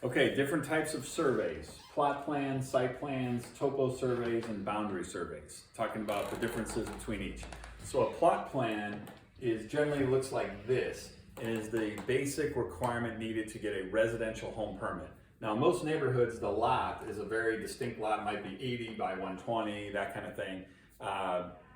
Okay, different types of surveys: plot plans, site plans, topo surveys, and boundary surveys. Talking about the differences between each. So a plot plan generally looks like this. It is the basic requirement needed to get a residential home permit. Now, in most neighborhoods, the lot is a very distinct lot. It might be 80 by 120, that kind of thing.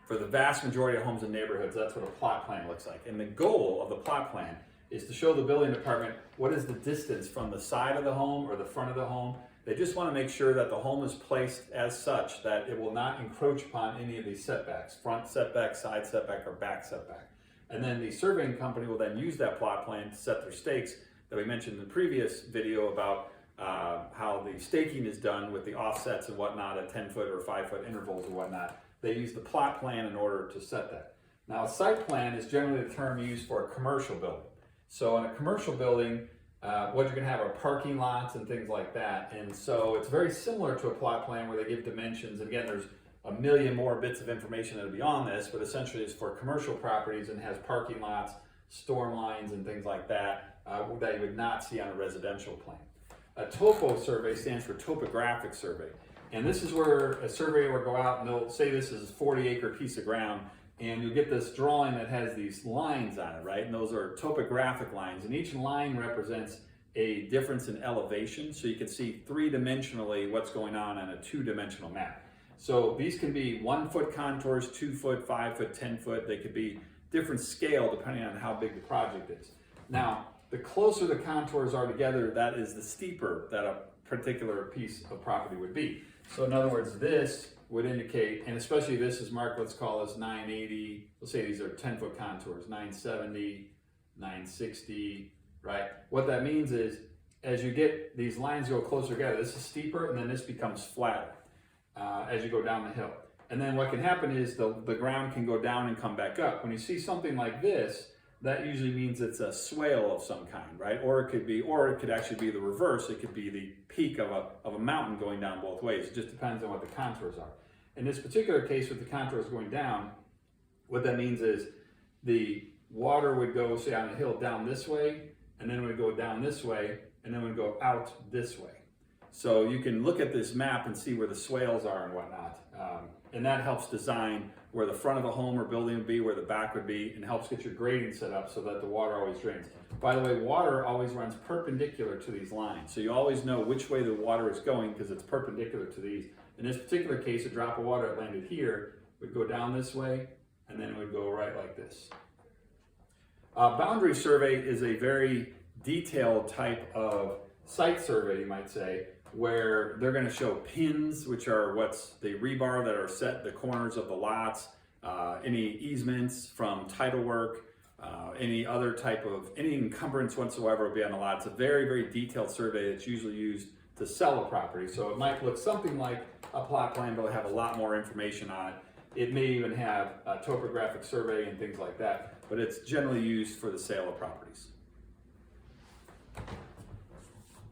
For the vast majority of homes in neighborhoods, that's what a plot plan looks like. And the goal of the plot plan is to show the building department what is the distance from the side of the home or the front of the home. They just want to make sure that the home is placed as such that it will not encroach upon any of these setbacks: front setback, side setback, or back setback. And then the surveying company will then use that plot plan to set their stakes that we mentioned in the previous video about how the staking is done with the offsets and whatnot at 10-foot or 5-foot intervals or whatnot. They use the plot plan in order to set that. Now, a site plan is generally the term used for a commercial building. So in a commercial building, what you're going to have are parking lots and things like that. And so it's very similar to a plot plan where they give dimensions. And again, there's a million more bits of information that will be on this, but essentially it's for commercial properties and has parking lots, storm lines, and things like that that you would not see on a residential plan. A topo survey stands for topographic survey. And this is where a surveyor will go out and they'll say this is a 40-acre piece of ground, and you'll get this drawing that has these lines on it, right? And those are topographic lines. And each line represents a difference in elevation. So you can see three-dimensionally what's going on a two-dimensional map. So these can be 1-foot contours, 2-foot, 5-foot, 10-foot. They could be different scale depending on how big the project is. Now, the closer the contours are together, that is the steeper that a particular piece of property would be. So in other words, this would indicate, and especially this is marked, let's call this 980, let's say these are 10-foot contours, 970, 960, right? What that means is, as you get these lines go closer together, this is steeper, and then this becomes flatter as you go down the hill. And then what can happen is the ground can go down and come back up. When you see something like this, that usually means it's a swale of some kind, right? Or it could actually be the reverse. It could be the peak of a mountain going down both ways. It just depends on what the contours are. In this particular case, with the contours going down, what that means is the water would go, say, on the hill down this way, and then it would go down this way, and then it would go out this way. So you can look at this map and see where the swales are and whatnot. And that helps design where the front of the home or building would be, where the back would be, and helps get your grading set up so that the water always drains. By the way, water always runs perpendicular to these lines. So you always know which way the water is going because it's perpendicular to these. In this particular case, a drop of water that landed here would go down this way, and then it would go right like this. Boundary survey is a very detailed type of site survey, you might say, where they're going to show pins, which are what's the rebar that are set the corners of the lots, any easements from title work, any other type of, any encumbrance whatsoever will be on the lot. It's a very, very detailed survey that's usually used to sell a property. So it might look something like a plot plan, but it'll have a lot more information on it. It may even have a topographic survey and things like that, but it's generally used for the sale of properties.